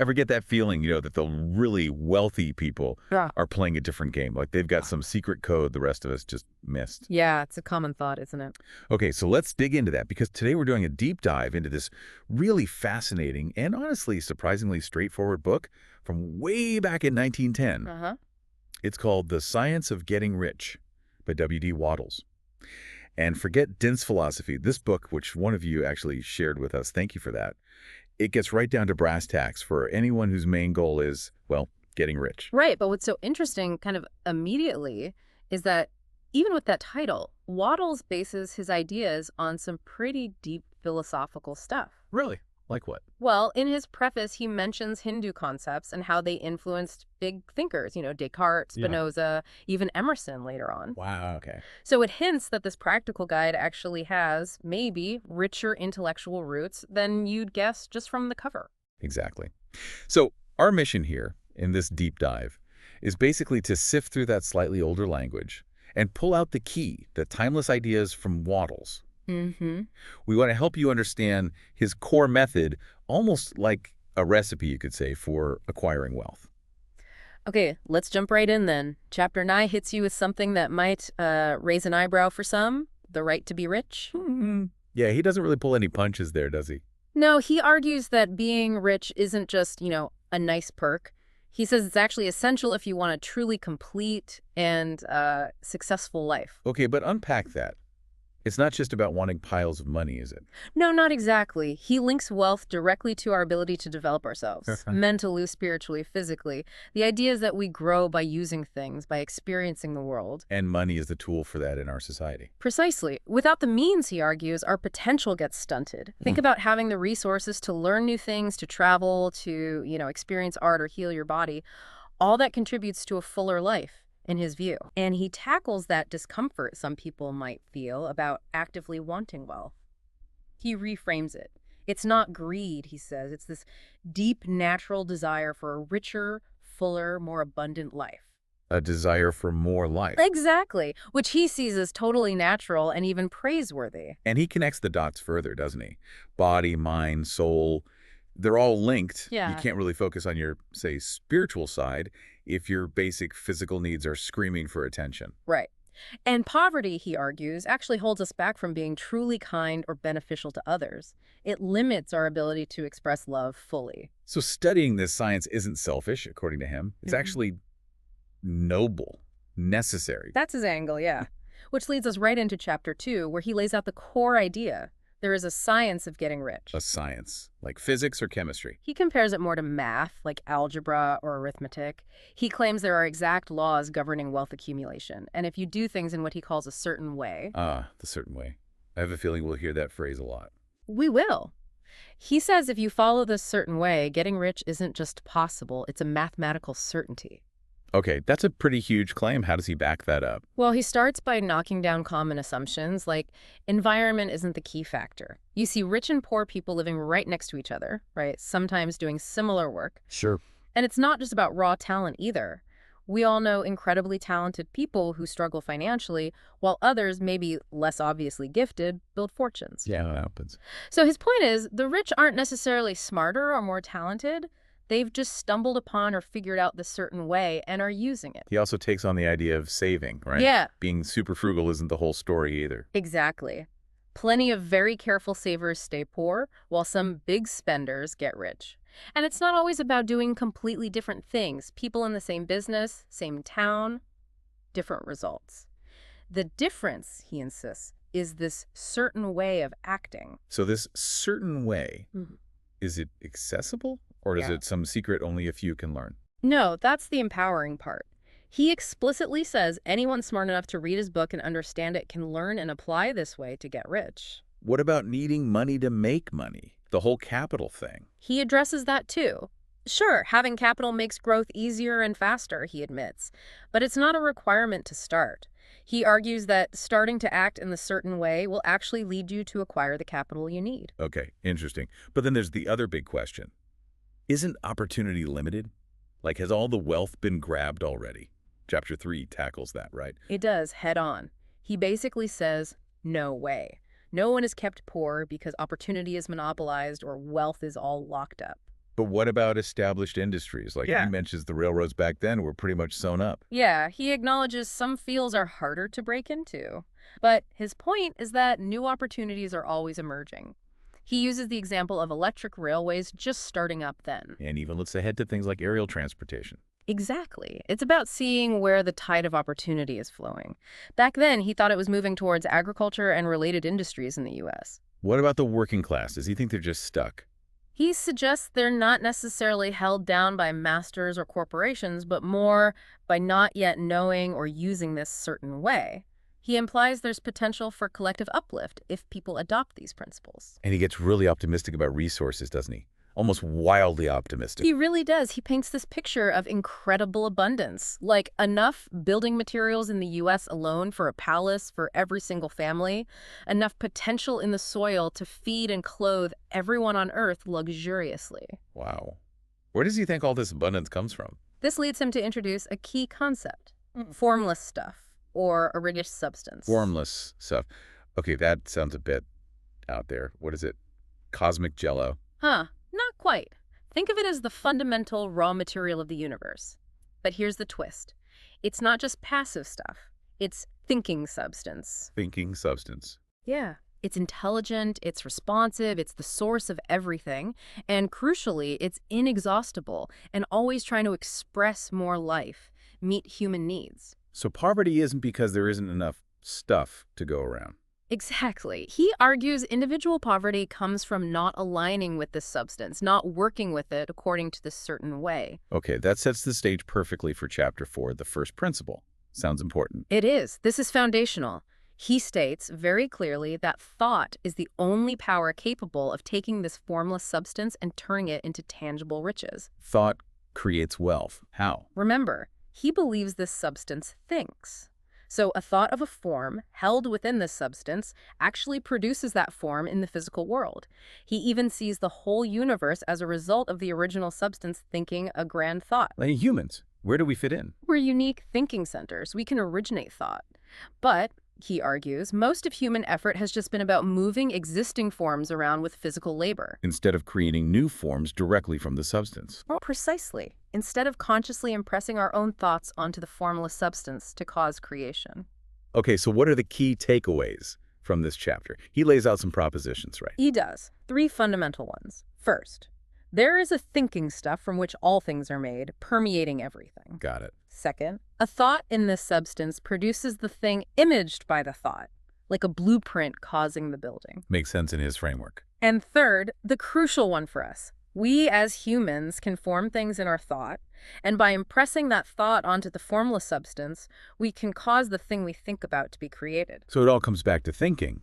Ever get that feeling, that the really wealthy people Yeah. are playing a different game? Like they've got some secret code the rest of us just missed. Yeah, it's a common thought, isn't it? Okay, so let's dig into that because today we're doing a deep dive into this really fascinating and honestly surprisingly straightforward book from way back in 1910. Uh-huh. It's called The Science of Getting Rich by W.D. Wattles. And forget dense philosophy. This book, which one of you actually shared with us, thank you for that, it gets right down to brass tacks for anyone whose main goal is, well, getting rich. Right, but what's so interesting kind of immediately is that even with that title, Wattles bases his ideas on some pretty deep philosophical stuff. Really? Like what? Well, in his preface, he mentions Hindu concepts and how they influenced big thinkers, Descartes, Yeah. Spinoza, even Emerson later on. Wow, okay. So it hints that this practical guide actually has, maybe, richer intellectual roots than you'd guess just from the cover. Exactly. So our mission here in this deep dive is basically to sift through that slightly older language and pull out the key, the timeless ideas from Wattles. Mm-hmm. We want to help you understand his core method, almost like a recipe, you could say, for acquiring wealth. Okay, let's jump right in then. Chapter 9 hits you with something that might raise an eyebrow for some, the right to be rich. Yeah, he doesn't really pull any punches there, does he? No, he argues that being rich isn't just, a nice perk. He says it's actually essential if you want a truly complete and successful life. Okay, but unpack that. It's not just about wanting piles of money, is it? No, not exactly. He links wealth directly to our ability to develop ourselves, mentally, spiritually, physically. The idea is that we grow by using things, by experiencing the world. And money is the tool for that in our society. Precisely. Without the means, he argues, our potential gets stunted. Think about having the resources to learn new things, to travel, to, experience art or heal your body. All that contributes to a fuller life, in his view. And he tackles that discomfort some people might feel about actively wanting wealth. He reframes it. It's not greed, he says. It's this deep, natural desire for a richer, fuller, more abundant life. A desire for more life. Exactly, which he sees as totally natural and even praiseworthy. And he connects the dots further, doesn't he? Body, mind, soul, they're all linked. Yeah. You can't really focus on your, say, spiritual side if your basic physical needs are screaming for attention. Right. And poverty, he argues, actually holds us back from being truly kind or beneficial to others. It limits our ability to express love fully. So studying this science isn't selfish, according to him. It's actually noble, necessary. That's his angle, yeah. Which leads us right into chapter 2, where he lays out the core idea. There is a science of getting rich. A science, like physics or chemistry. He compares it more to math, like algebra or arithmetic. He claims there are exact laws governing wealth accumulation, and if you do things in what he calls a certain way... Ah, the certain way. I have a feeling we'll hear that phrase a lot. We will. He says if you follow this certain way, getting rich isn't just possible, it's a mathematical certainty. Okay, that's a pretty huge claim. How does he back that up? Well, he starts by knocking down common assumptions, like environment isn't the key factor. You see rich and poor people living right next to each other, right? Sometimes doing similar work. Sure. And it's not just about raw talent either. We all know incredibly talented people who struggle financially, while others, maybe less obviously gifted, build fortunes. Yeah, that happens. So his point is, the rich aren't necessarily smarter or more talented. They've just stumbled upon or figured out this certain way and are using it. He also takes on the idea of saving, right? Yeah. Being super frugal isn't the whole story either. Exactly. Plenty of very careful savers stay poor, while some big spenders get rich. And it's not always about doing completely different things. People in the same business, same town, different results. The difference, he insists, is this certain way of acting. So this certain way, is it accessible? Or is it some secret only a few can learn? No, that's the empowering part. He explicitly says anyone smart enough to read his book and understand it can learn and apply this way to get rich. What about needing money to make money? The whole capital thing. He addresses that too. Sure, having capital makes growth easier and faster, he admits, but it's not a requirement to start. He argues that starting to act in a certain way will actually lead you to acquire the capital you need. Okay, interesting. But then there's the other big question. Isn't opportunity limited? Like, has all the wealth been grabbed already? Chapter 3 tackles that, right? It does, head on. He basically says, no way. No one is kept poor because opportunity is monopolized or wealth is all locked up. But what about established industries? Like he Yeah. mentions the railroads back then were pretty much sewn up. Yeah, he acknowledges some fields are harder to break into. But his point is that new opportunities are always emerging. He uses the example of electric railways just starting up then. And even looks ahead to things like aerial transportation. Exactly. It's about seeing where the tide of opportunity is flowing. Back then, he thought it was moving towards agriculture and related industries in the U.S. What about the working class? Does he think they're just stuck? He suggests they're not necessarily held down by masters or corporations, but more by not yet knowing or using this certain way. He implies there's potential for collective uplift if people adopt these principles. And he gets really optimistic about resources, doesn't he? Almost wildly optimistic. He really does. He paints this picture of incredible abundance, like enough building materials in the U.S. alone for a palace for every single family, enough potential in the soil to feed and clothe everyone on Earth luxuriously. Wow. Where does he think all this abundance comes from? This leads him to introduce a key concept, formless stuff, or a rigid substance. Formless stuff. Okay, that sounds a bit out there. What is it? Cosmic jello. Huh, not quite. Think of it as the fundamental raw material of the universe. But here's the twist. It's not just passive stuff. It's thinking substance. Thinking substance. Yeah. It's intelligent, it's responsive, it's the source of everything, and crucially, it's inexhaustible and always trying to express more life, meet human needs. So poverty isn't because there isn't enough stuff to go around. Exactly. He argues individual poverty comes from not aligning with this substance, not working with it according to this certain way. Okay, that sets the stage perfectly for Chapter 4, the first principle. Sounds important. It is. This is foundational. He states very clearly that thought is the only power capable of taking this formless substance and turning it into tangible riches. Thought creates wealth. How? Remember, he believes this substance thinks. So a thought of a form held within this substance actually produces that form in the physical world. He even sees the whole universe as a result of the original substance thinking a grand thought. Like humans, where do we fit in? We're unique thinking centers. We can originate thought. But, he argues, most of human effort has just been about moving existing forms around with physical labor. Instead of creating new forms directly from the substance. Well, precisely. Instead of consciously impressing our own thoughts onto the formless substance to cause creation. Okay, so what are the key takeaways from this chapter? He lays out some propositions, right? He does. 3 fundamental ones. First, there is a thinking stuff from which all things are made, permeating everything. Got it. Second, a thought in this substance produces the thing imaged by the thought, like a blueprint causing the building. Makes sense in his framework. And third, the crucial one for us. We as humans can form things in our thought, and by impressing that thought onto the formless substance, we can cause the thing we think about to be created. So it all comes back to thinking,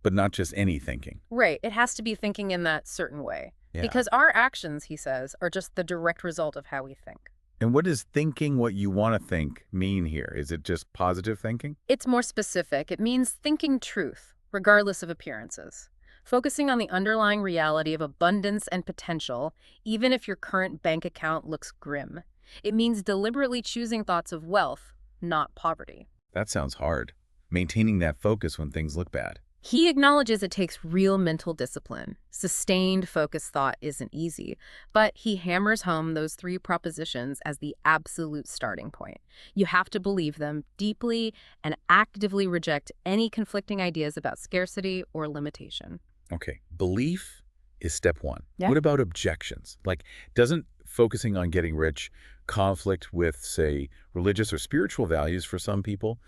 but not just any thinking. Right, it has to be thinking in that certain way. Yeah. Because our actions, he says, are just the direct result of how we think. And what does thinking what you want to think mean here? Is it just positive thinking? It's more specific. It means thinking truth, regardless of appearances. Focusing on the underlying reality of abundance and potential, even if your current bank account looks grim. It means deliberately choosing thoughts of wealth, not poverty. That sounds hard. Maintaining that focus when things look bad. He acknowledges it takes real mental discipline. Sustained, focused thought isn't easy, but he hammers home those 3 propositions as the absolute starting point. You have to believe them deeply and actively reject any conflicting ideas about scarcity or limitation. Okay, belief is step 1. Yeah. What about objections? Like, doesn't focusing on getting rich conflict with, say, religious or spiritual values for some people?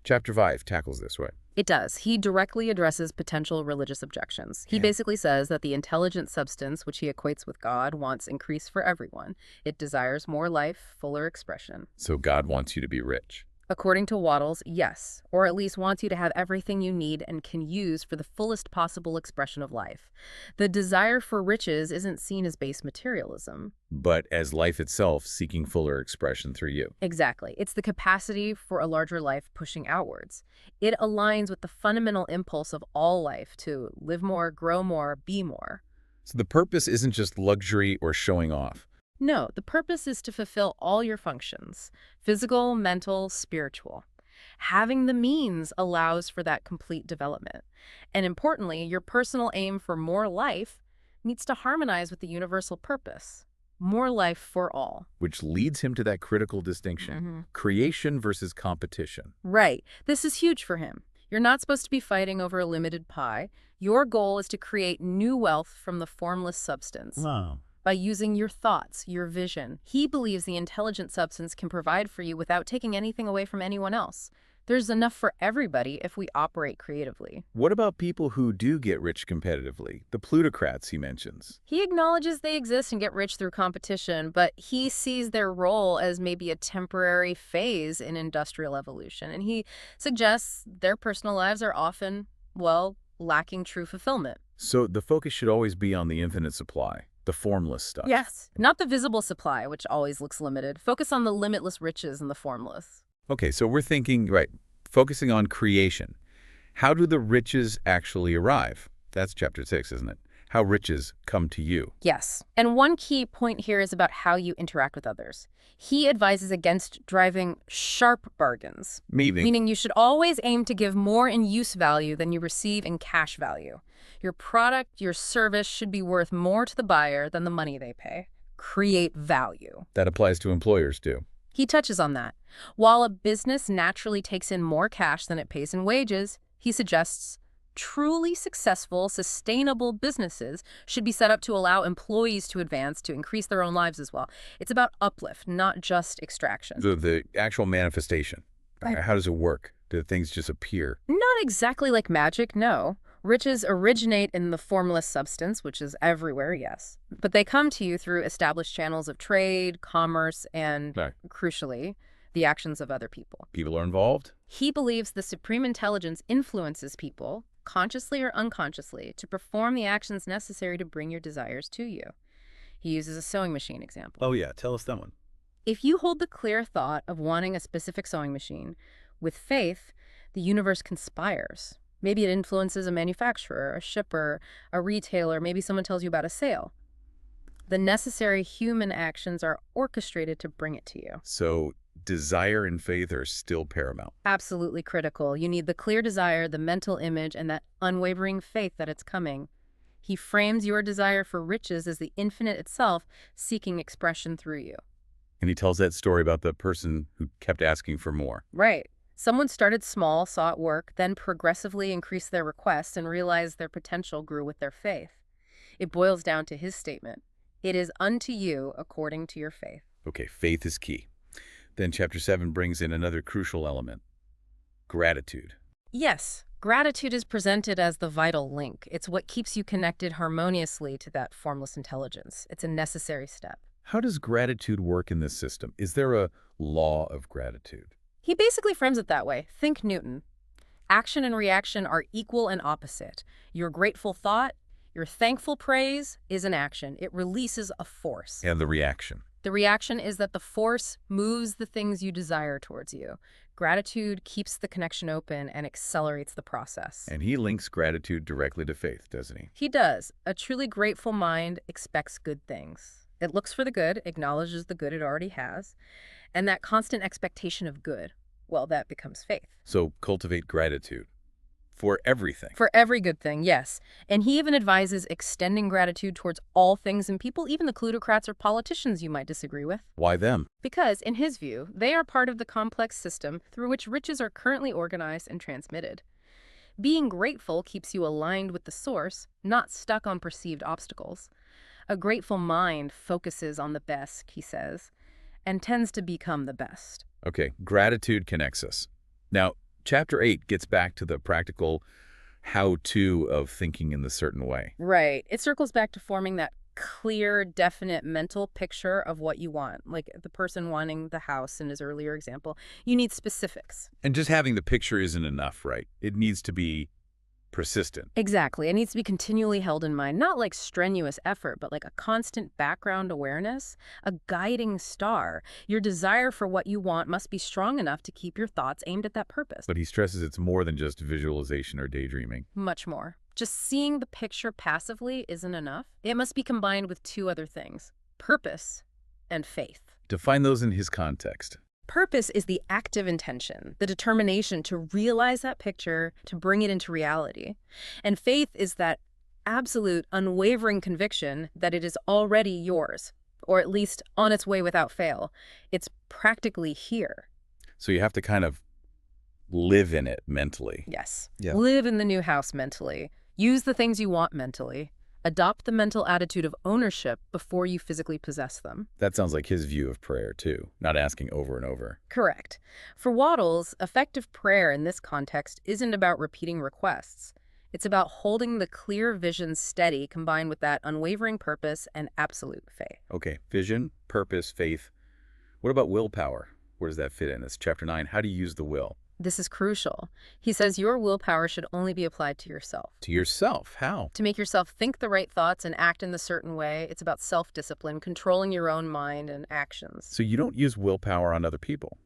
Chapter 5 tackles this, right? It does. He directly addresses potential religious objections. He basically says that the intelligent substance, which he equates with God, wants increase for everyone. It desires more life, fuller expression. So God wants you to be rich. According to Wattles, yes, or at least wants you to have everything you need and can use for the fullest possible expression of life. The desire for riches isn't seen as base materialism. But as life itself seeking fuller expression through you. Exactly. It's the capacity for a larger life pushing outwards. It aligns with the fundamental impulse of all life to live more, grow more, be more. So the purpose isn't just luxury or showing off. No, the purpose is to fulfill all your functions, physical, mental, spiritual. Having the means allows for that complete development. And importantly, your personal aim for more life needs to harmonize with the universal purpose. More life for all. Which leads him to that critical distinction, creation versus competition. Right. This is huge for him. You're not supposed to be fighting over a limited pie. Your goal is to create new wealth from the formless substance. Wow. By using your thoughts, your vision. He believes the intelligent substance can provide for you without taking anything away from anyone else. There's enough for everybody if we operate creatively. What about people who do get rich competitively? The plutocrats he mentions. He acknowledges they exist and get rich through competition, but he sees their role as maybe a temporary phase in industrial evolution. And he suggests their personal lives are often, well, lacking true fulfillment. So the focus should always be on the infinite supply, the formless stuff. Yes. Not the visible supply, which always looks limited. Focus on the limitless riches and the formless. Okay, so we're thinking, right, focusing on creation. How do the riches actually arrive? That's chapter 6, isn't it? How riches come to you. Yes. And one key point here is about how you interact with others. He advises against driving sharp bargains. Meaning you should always aim to give more in use value than you receive in cash value. Your product, your service should be worth more to the buyer than the money they pay. Create value. That applies to employers too. He touches on that. While a business naturally takes in more cash than it pays in wages, he suggests truly successful, sustainable businesses should be set up to allow employees to advance, to increase their own lives as well. It's about uplift, not just extraction. So the actual manifestation. Right. How does it work? Do things just appear? Not exactly like magic, no. Riches originate in the formless substance, which is everywhere, yes. But they come to you through established channels of trade, commerce, and, crucially, the actions of other people. People are involved? He believes the supreme intelligence influences people, consciously or unconsciously, to perform the actions necessary to bring your desires to you. He uses a sewing machine example. Oh yeah, tell us that one. If you hold the clear thought of wanting a specific sewing machine, with faith, the universe conspires. Maybe it influences a manufacturer, a shipper, a retailer, maybe someone tells you about a sale. The necessary human actions are orchestrated to bring it to you. So desire and faith are still paramount. Absolutely critical. You need the clear desire, the mental image, and that unwavering faith that it's coming. He frames your desire for riches as the infinite itself seeking expression through you. And he tells that story about the person who kept asking for more. Right. Someone started small, saw it work, then progressively increased their requests and realized their potential grew with their faith. It boils down to his statement, "It is unto you according to your faith." Okay, faith is key. Then chapter 7 brings in another crucial element, gratitude. Yes, gratitude is presented as the vital link. It's what keeps you connected harmoniously to that formless intelligence. It's a necessary step. How does gratitude work in this system? Is there a law of gratitude? He basically frames it that way. Think Newton. Action and reaction are equal and opposite. Your grateful thought, your thankful praise is an action. It releases a force. And the reaction? The reaction is that the force moves the things you desire towards you. Gratitude keeps the connection open and accelerates the process. And he links gratitude directly to faith, doesn't he? He does. A truly grateful mind expects good things. It looks for the good, acknowledges the good it already has, and that constant expectation of good, well, that becomes faith. So cultivate gratitude for everything. For every good thing, yes. And he even advises extending gratitude towards all things and people, even the plutocrats or politicians you might disagree with. Why them? Because, in his view, they are part of the complex system through which riches are currently organized and transmitted. Being grateful keeps you aligned with the source, not stuck on perceived obstacles. A grateful mind focuses on the best, he says, and tends to become the best. Okay, gratitude connects us. Now, chapter 8 gets back to the practical how-to of thinking in the certain way. Right. It circles back to forming that clear, definite mental picture of what you want. Like the person wanting the house in his earlier example. You need specifics. And just having the picture isn't enough, right? It needs to be persistent. Exactly. It needs to be continually held in mind, not like strenuous effort, but like a constant background awareness, a guiding star. Your desire for what you want must be strong enough to keep your thoughts aimed at that purpose. But he stresses it's more than just visualization or daydreaming. Much more. Just seeing the picture passively isn't enough. It must be combined with two other things, purpose and faith. Define those in his context. Purpose is the active intention, the determination to realize that picture, to bring it into reality. And faith is that absolute, unwavering conviction that it is already yours, or at least on its way without fail. It's practically here. So you have to kind of live in it mentally. Yes. Yeah. Live in the new house mentally. Use the things you want mentally. Adopt the mental attitude of ownership before you physically possess them. That sounds like his view of prayer, too, not asking over and over. Correct. For Wattles, effective prayer in this context isn't about repeating requests. It's about holding the clear vision steady combined with that unwavering purpose and absolute faith. Okay, vision, purpose, faith. What about willpower? Where does that fit in? It's chapter 9. How do you use the will? This is crucial. He says your willpower should only be applied to yourself. To yourself. How? To make yourself think the right thoughts and act in the certain way, it's about self-discipline, controlling your own mind and actions. So you don't use willpower on other people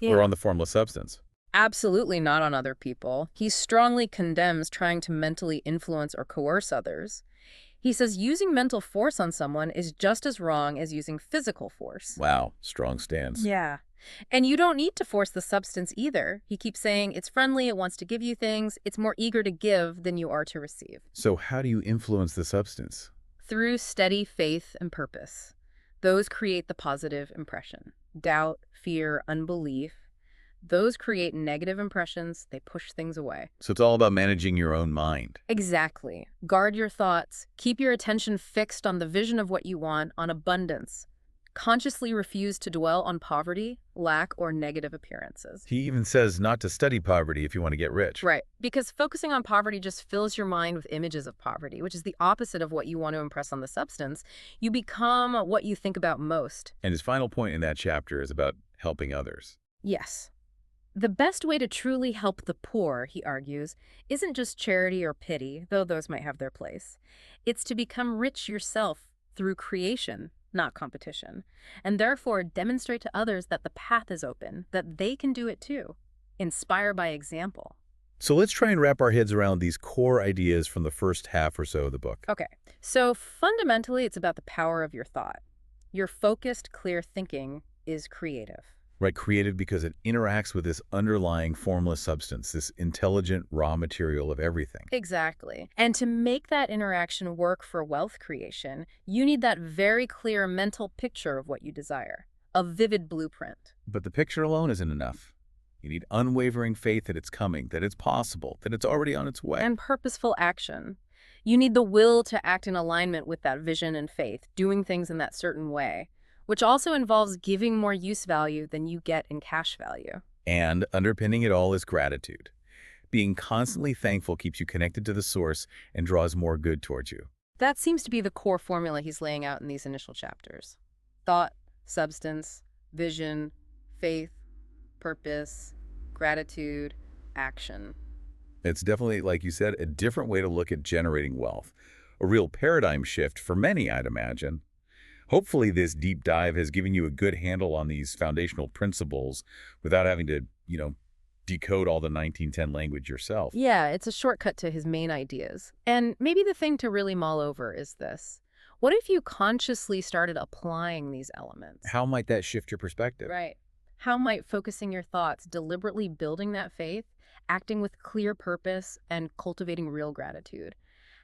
or on the formless substance. Absolutely not on other people. He strongly condemns trying to mentally influence or coerce others. He says using mental force on someone is just as wrong as using physical force. Wow, strong stance. Yeah. And you don't need to force the substance either. He keeps saying it's friendly, it wants to give you things, it's more eager to give than you are to receive. So how do you influence the substance? Through steady faith and purpose. Those create the positive impression. Doubt, fear, unbelief. Those create negative impressions. They push things away. So it's all about managing your own mind. Exactly. Guard your thoughts. Keep your attention fixed on the vision of what you want, on abundance. Consciously refuse to dwell on poverty, lack, or negative appearances. He even says not to study poverty if you want to get rich. Right. Because focusing on poverty just fills your mind with images of poverty, which is the opposite of what you want to impress on the substance. You become what you think about most. And his final point in that chapter is about helping others. Yes. The best way to truly help the poor, he argues, isn't just charity or pity, though those might have their place. It's to become rich yourself through creation, not competition, and therefore demonstrate to others that the path is open, that they can do it too. Inspire by example. So let's try and wrap our heads around these core ideas from the first half or so of the book. Okay, so fundamentally it's about the power of your thought. Your focused, clear thinking is creative. Right, creative because it interacts with this underlying formless substance, this intelligent raw material of everything. Exactly. And to make that interaction work for wealth creation, you need that very clear mental picture of what you desire, a vivid blueprint. But the picture alone isn't enough. You need unwavering faith that it's coming, that it's possible, that it's already on its way. And purposeful action. You need the will to act in alignment with that vision and faith, doing things in that certain way, which also involves giving more use value than you get in cash value. And underpinning it all is gratitude. Being constantly thankful keeps you connected to the source and draws more good towards you. That seems to be the core formula he's laying out in these initial chapters. Thought, substance, vision, faith, purpose, gratitude, action. It's definitely, like you said, a different way to look at generating wealth. A real paradigm shift for many, I'd imagine. Hopefully this deep dive has given you a good handle on these foundational principles without having to, decode all the 1910 language yourself. Yeah, it's a shortcut to his main ideas. And maybe the thing to really mull over is this. What if you consciously started applying these elements? How might that shift your perspective? Right. How might focusing your thoughts, deliberately building that faith, acting with clear purpose, and cultivating real gratitude,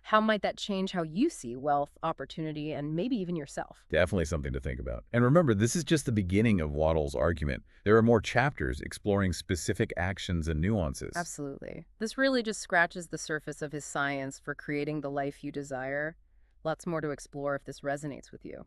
how might that change how you see wealth, opportunity, and maybe even yourself? Definitely something to think about. And remember, this is just the beginning of Wattles' argument. There are more chapters exploring specific actions and nuances. Absolutely. This really just scratches the surface of his science for creating the life you desire. Lots more to explore if this resonates with you.